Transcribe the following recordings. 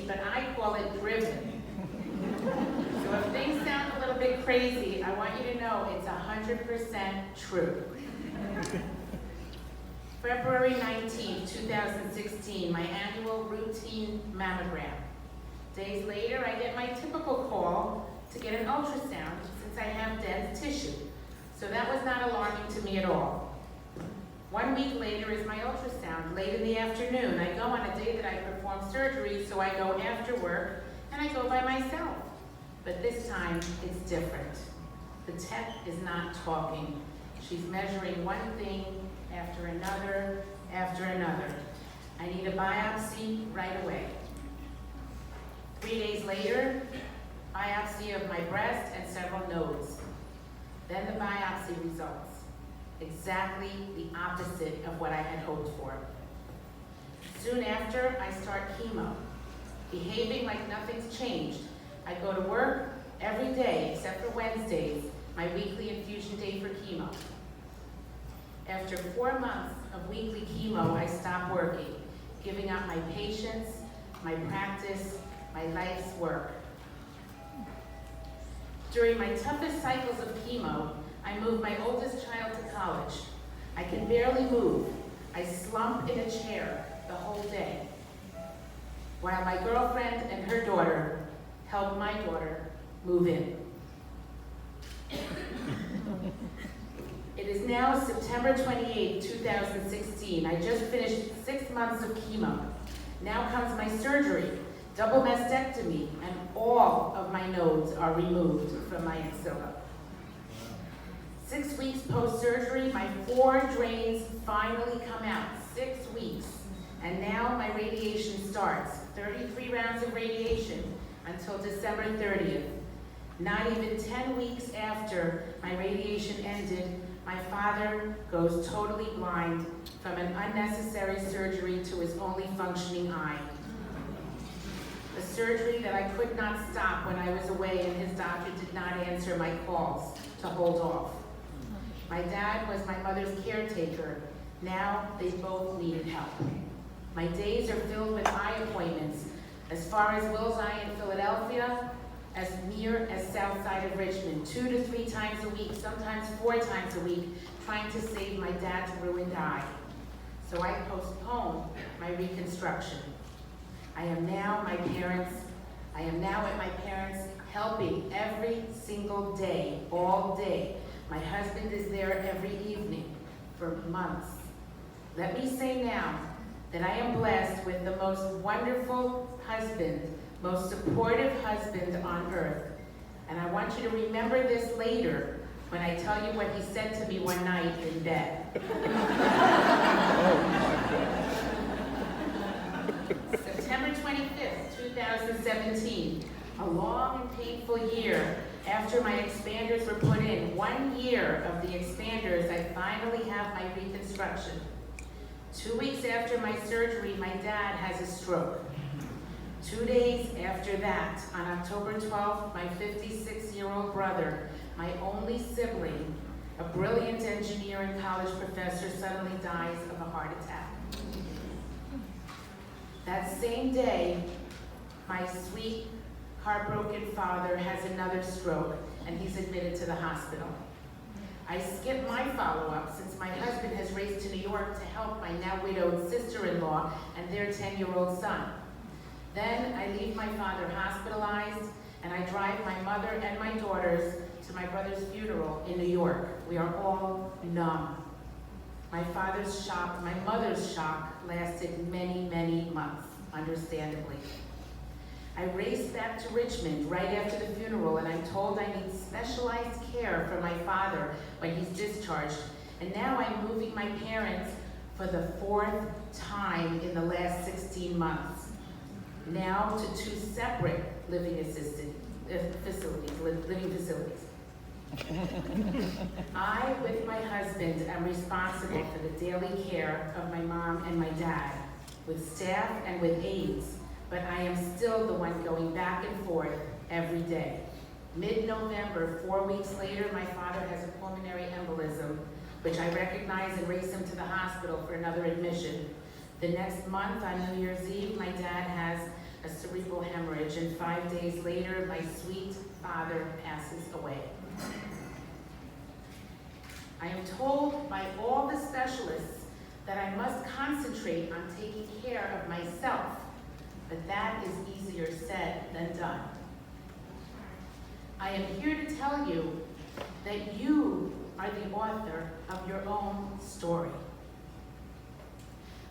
but I call it driven. So if things sound a little bit crazy, I want you to know it's 100% true. February 19, 2016, my annual routine mammogram. Days later, I get my typical call to get an ultrasound since I have dense tissue. So that was not alarming to me at all. 1 week later is my ultrasound, late in the afternoon. I go on a day that I perform surgery, so I go after work, and I go by myself. But this time, it's different. The tech is not talking. She's measuring one thing after another, after another. I need a biopsy right away. 3 days later, biopsy of my breast and several nodes. Then the biopsy results. Exactly the opposite of what I had hoped for. Soon after, I start chemo, behaving like nothing's changed. I go to work every day except for Wednesdays, my weekly infusion day for chemo. After 4 months of weekly chemo, I stop working, giving up my patients, my practice, my life's work. During my toughest cycles of chemo, I moved my oldest child to college. I can barely move. I slump in a chair the whole day, while my girlfriend and her daughter help my daughter move in. It is now September 28, 2016. I just finished 6 months of chemo. Now comes my surgery, double mastectomy, and all of my nodes are removed from my axilla. 6 weeks post-surgery, my 4 drains finally come out, 6 weeks. And now my radiation starts, 33 rounds of radiation until December 30th. Not even 10 weeks after my radiation ended, my father goes totally blind from an unnecessary surgery to his only functioning eye. A surgery that I could not stop when I was away and his doctor did not answer my calls to hold off. My dad was my mother's caretaker. Now they both needed help. My days are filled with eye appointments, as far as Will's Eye in Philadelphia, as near as south side of Richmond, 2 to 3 times a week, sometimes 4 times a week, trying to save my dad's ruined eye. So I postpone my reconstruction. I am now at my parents' helping every single day, all day. My husband is there every evening for months. Let me say now that I am blessed with the most wonderful husband, most supportive husband on earth. And I want you to remember this later when I tell you what he said to me one night in bed. September 25th, 2017, a long and painful year after my expanders were put in. 1 year of the expanders, I finally have my reconstruction. 2 weeks after my surgery, my dad has a stroke. 2 days after that, on October 12th, my 56-year-old brother, my only sibling, a brilliant engineer and college professor, suddenly dies of a heart attack. That same day, my sweet, heartbroken father has another stroke, and he's admitted to the hospital. I skipped my follow-up since my husband has raced to New York to help my now widowed sister-in-law and their 10-year-old son. Then I leave my father hospitalized, and I drive my mother and my daughters to my brother's funeral in New York. We are all numb. My father's shock, my mother's shock lasted many, many months, understandably. I raced back to Richmond right after the funeral, and I'm told I need specialized care for my father when he's discharged. And now I'm moving my parents for the 4th time in the last 16 months. Now to 2 separate living facilities. I, with my husband, am responsible for the daily care of my mom and my dad, with staff and with aides, but I am still the one going back and forth every day. Mid-November, 4 weeks later, my father has a pulmonary embolism, which I recognize and race him to the hospital for another admission. The next month, on New Year's Eve, my dad has a cerebral hemorrhage, and 5 days later, my sweet father passes away. I am told by all the specialists that I must concentrate on taking care of myself, but that is easier said than done. I am here to tell you that you are the author of your own story.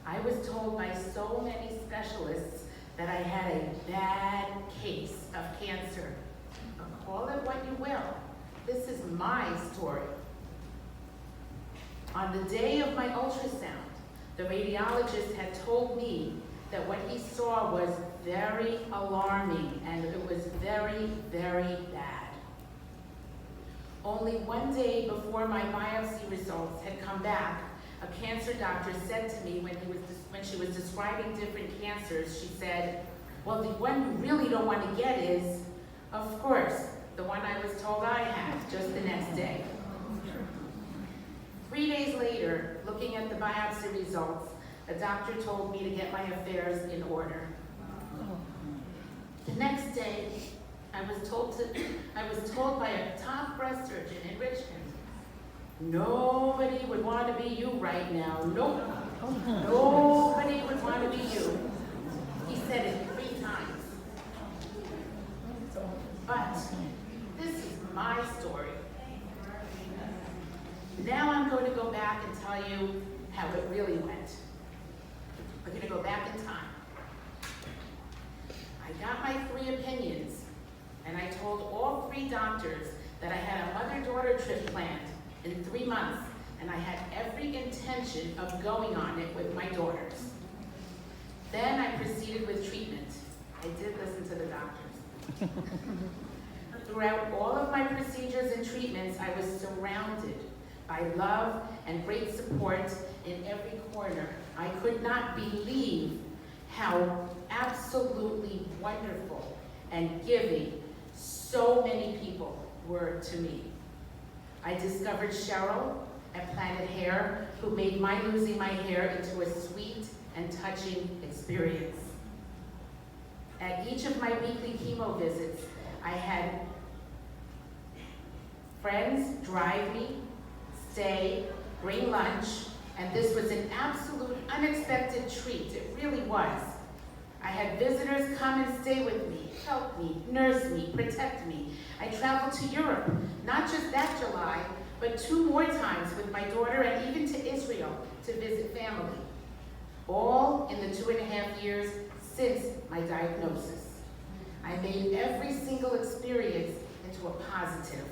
I was told by so many specialists that I had a bad case of cancer. But call it what you will. This is my story. On the day of my ultrasound, the radiologist had told me that what he saw was very alarming and it was very, very bad. Only one day before my biopsy results had come back, a cancer doctor said to me when she was describing different cancers, she said, well, the one you really don't want to get is, of course, the one I was told I had just the next day. 3 days later, looking at the biopsy results, a doctor told me to get my affairs in order. The next day, I was told by a top breast surgeon in Richmond, nobody would want to be you right now. Nope. Nobody would want to be you. He said it 3 times. But this is my story. Now I'm going to go back and tell you how it really went. We're going to go back in time. I got my 3 opinions, and I told all 3 doctors that I had a mother-daughter trip planned in 3 months, and I had every intention of going on it with my daughters. Then I proceeded with treatment. I did listen to the doctors. Throughout all of my procedures and treatments, I was surrounded by love and great support in every corner. I could not believe how absolutely wonderful and giving so many people were to me. I discovered Cheryl at Planet Hair, who made my losing my hair into a sweet and touching experience. At each of my weekly chemo visits, I had friends drive me, stay, bring lunch, and this was an absolute unexpected treat. It really was. I had visitors come and stay with me, help me, nurse me, protect me. I traveled to Europe, not just that July, but 2 more times with my daughter and even to Israel to visit family. All in the 2.5 years since my diagnosis. I made every single experience into a positive.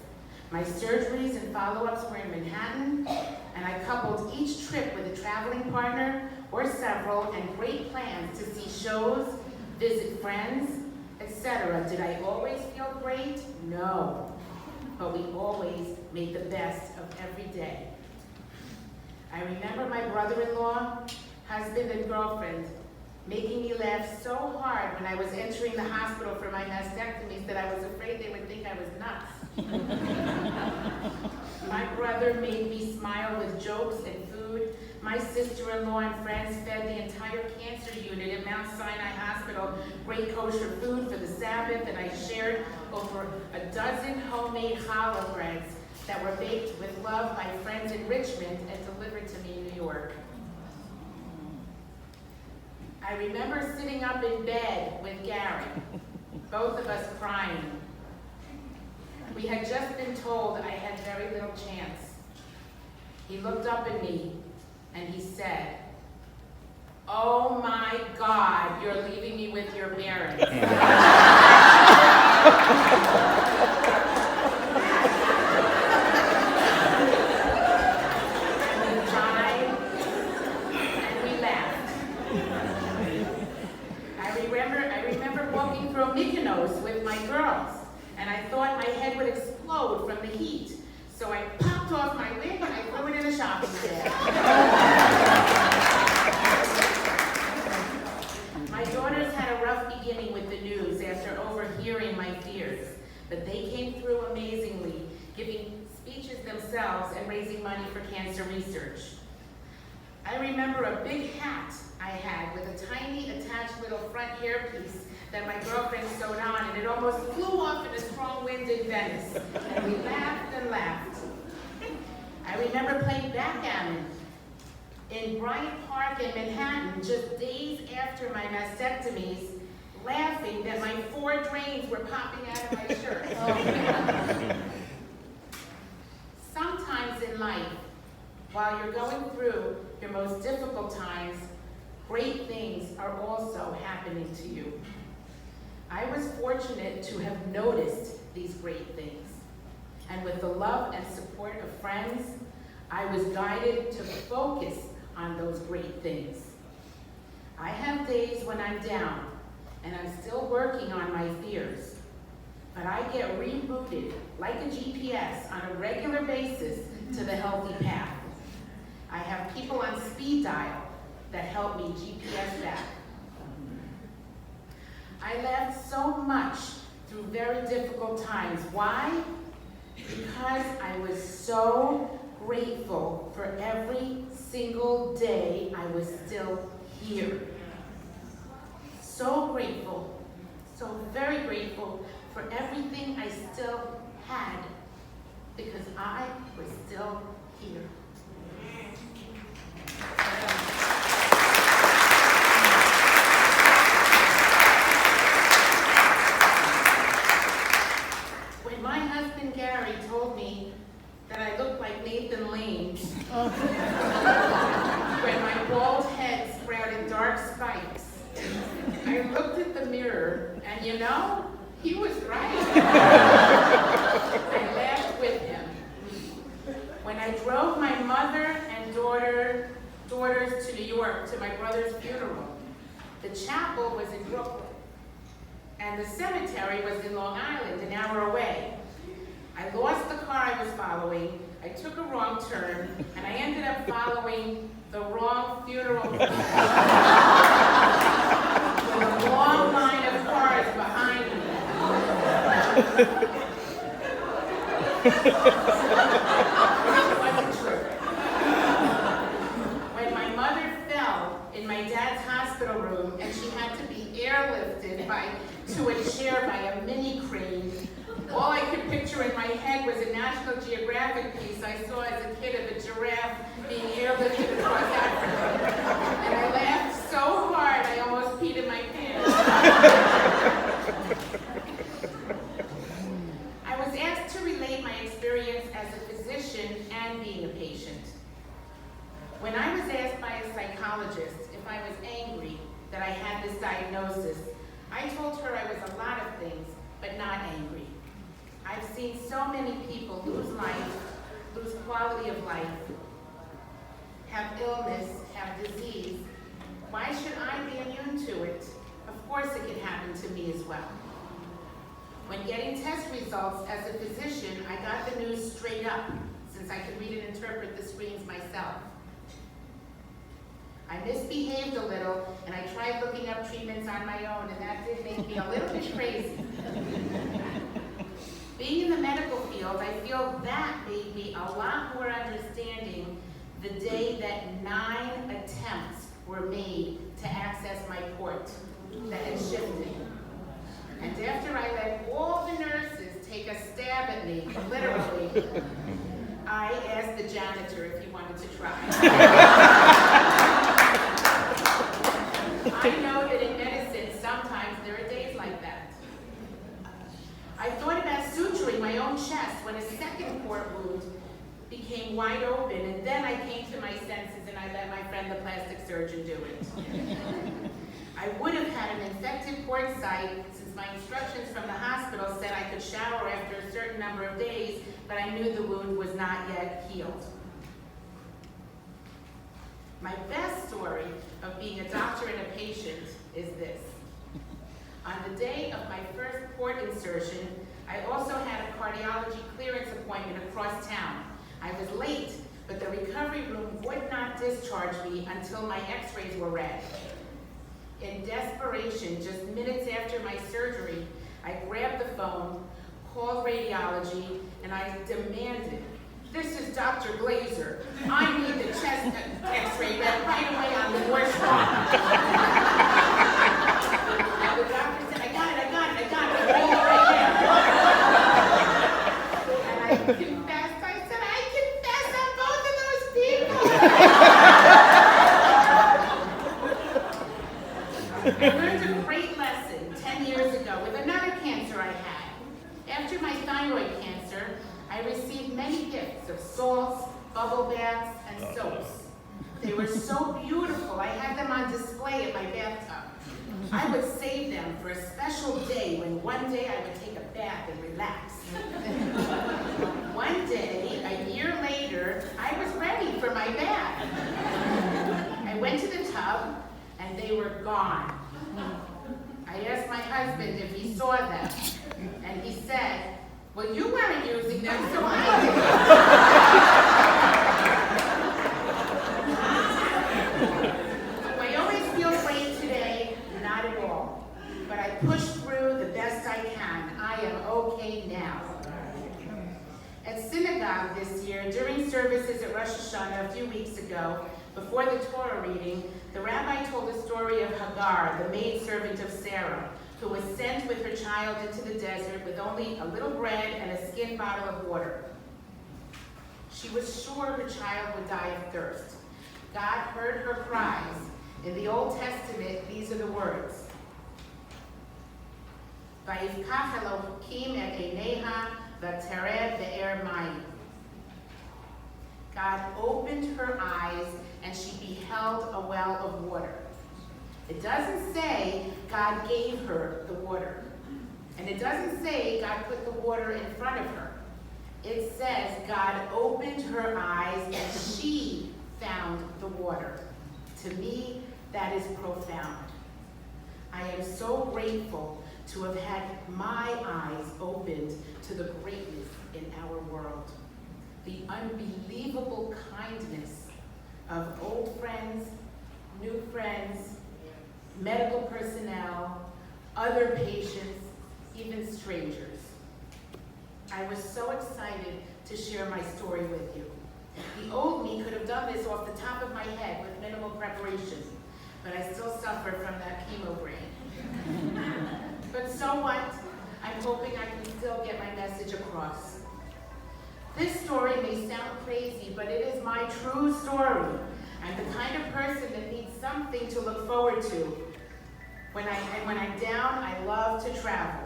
My surgeries and follow-ups were in Manhattan, and I coupled each trip with a traveling partner or several and great plans to see shows, visit friends, etc. Did I always feel great? No. But we always made the best of every day. I remember my brother-in-law, husband and girlfriend, making me laugh so hard when I was entering the hospital for my mastectomies that I was afraid they would think I was nuts. My brother made me smile with jokes and food. My sister-in-law and friends fed the entire cancer unit at Mount Sinai Hospital great kosher food for the Sabbath, and I shared over a dozen homemade challah breads that were baked with love by friends in Richmond and delivered to me in New York. I remember sitting up in bed with Gary, both of us crying. We had just been told I had very little chance. He looked up at me and he said, "Oh my God, you're leaving me with your parents." With my girls, and I thought my head would explode from the heat. So I popped off my wig and I threw it in a shopping bag. My daughters had a rough beginning with the news after overhearing my fears, but they came through amazingly, giving speeches themselves and raising money for cancer research. I remember a big hat I had with a tiny attached little front hairpiece that my girlfriend sewed on, and it almost flew off in a strong wind in Venice. And we laughed and laughed. I remember playing backgammon in Bryant Park in Manhattan just days after my mastectomies, laughing that my 4 drains were popping out of my shirt. Sometimes in life, while you're going through your most difficult times, great things are also happening to you. I was fortunate to have noticed these great things. And with the love and support of friends, I was guided to focus on those great things. I have days when I'm down, and I'm still working on my fears. But I get rebooted like a GPS on a regular basis to the healthy path. I have people on speed dial that help me GPS back. I laughed so much through very difficult times. Why? Because I was so grateful for every single day I was still here. So grateful, so very grateful for everything I still had, because I was still here. When my husband Gary told me that I looked like Nathan Lane, when my bald head sprouted dark spikes, I looked at the mirror, and you know, he was right. I laughed with him. When I drove my mother and daughters to New York to my brother's funeral, the chapel was in Brooklyn, and the cemetery was in Long Island, an hour away. I lost the car I was following, I took a wrong turn, and I ended up following the wrong funeral with a long line of cars behind me. It wasn't true. When my mother fell in my dad's hospital room and she had to be airlifted to a chair by a mini crane, all I could picture in my head was a National Geographic piece I saw as a kid of a giraffe being airlifted across Africa. And I laughed so hard I almost peed in my pants. I was asked to relate my experience as a physician and being a patient. When I was asked by a psychologist if I was angry that I had this diagnosis, I told her I was a lot of things, but not angry. I've seen so many people lose life, lose quality of life, have illness, have disease. Why should I be immune to it? Of course it can happen to me as well. When getting test results as a physician, I got the news straight up, since I could read and interpret the screens myself. I misbehaved a little, and I tried looking up treatments on my own, and that did make me a little bit crazy. Being in the medical field, I feel that made me a lot more understanding the day that 9 attempts were made to access my port that had shifted. And after I let all the nurses take a stab at me, literally, I asked the janitor if he wanted to try. I know that in medicine, sometimes there are days like that. I thought about suturing my own chest when a second port wound became wide open, and then I came to my senses and I let my friend the plastic surgeon do it. I would have had an infected port site since my instructions from the hospital said I could shower after a certain number of days, but I knew the wound was not yet healed. My best story of being a doctor and a patient is this. On the day of my first port insertion, I also had a cardiology clearance appointment across town. I was late, but the recovery room would not discharge me until my x-rays were read. In desperation, just minutes after my surgery, I grabbed the phone, called radiology, and I demanded, "This is Dr. Glazer. I need the chest x-ray read right away on Limor Glazer." And the doctor said, "I I learned a great lesson 10 years ago with another cancer I had. After my thyroid cancer, I received many gifts of salts, bubble baths, and soaps. They were so beautiful, I had them on display in my bathtub. I would save them for a special day when one day I would take a bath and relax. One day, a year later, I was ready for my bath. I went to the tub, and they were gone. I asked my husband if he saw them, and he said, well, you weren't using them, so I did. Do I always feel great today? Not at all. But I pushed through the best I can. I am okay now. At synagogue this year, during services at Rosh Hashanah a few weeks ago, before the Torah reading, the rabbi told the story of Hagar, the maidservant of Sarah, who was sent with her child into the desert with only a little bread and a skin bottle of water. She was sure her child would die of thirst. God heard her cries. In the Old Testament, these are the words. Vayivkach Elokim et eineha v'terev be'er mayim. God opened her eyes and she beheld a well of water. It doesn't say God gave her the water. And it doesn't say God put the water in front of her. It says God opened her eyes and she found the water. To me, that is profound. I am so grateful to have had my eyes opened to the greatness in our world. The unbelievable kindness of old friends, new friends, medical personnel, other patients, even strangers. I was so excited to share my story with you. The old me could have done this off the top of my head with minimal preparation, but I still suffer from that chemo brain. But so what? I'm hoping I can still get my message across. This story may sound crazy, but it is my true story. I'm the kind of person that needs something to look forward to. When I'm down, I love to travel.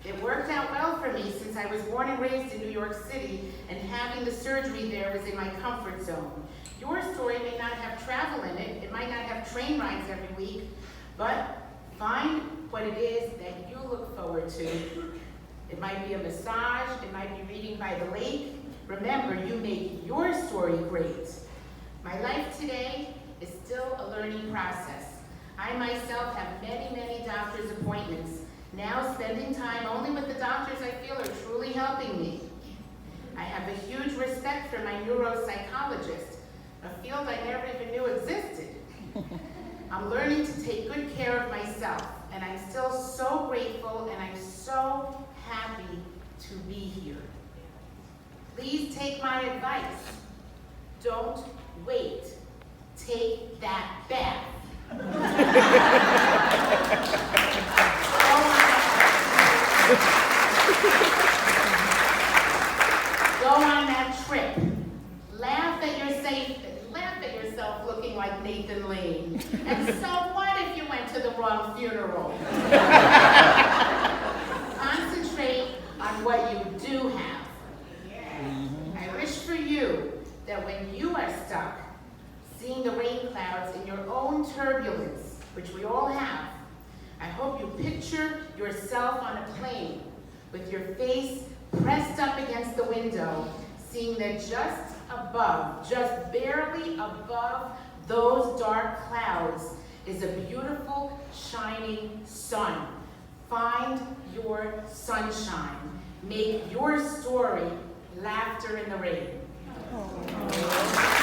It worked out well for me since I was born and raised in New York City, and having the surgery there was in my comfort zone. Your story may not have travel in it. It might not have train rides every week, but find what it is that you look forward to. It might be a massage. It might be reading by the lake. Remember, you make your story great. My life today is still a learning process. I myself have many, many doctor's appointments, now spending time only with the doctors I feel are truly helping me. I have a huge respect for my neuropsychologist, a field I never even knew existed. I'm learning to take good care of myself, and I'm still so grateful and I'm so happy to be here. Please take my advice. Don't wait. Take that bath. Go on that trip. Laugh at yourself looking like Nathan Lane. And so what if you went to the wrong funeral? Concentrate on what you do have. I wish for you that when you are stuck, seeing the rain clouds in your own turbulence, which we all have, I hope you picture yourself on a plane with your face pressed up against the window, seeing that just above, just barely above those dark clouds is a beautiful, shining sun. Find your sunshine. Make your story laughter in the rain. Aww.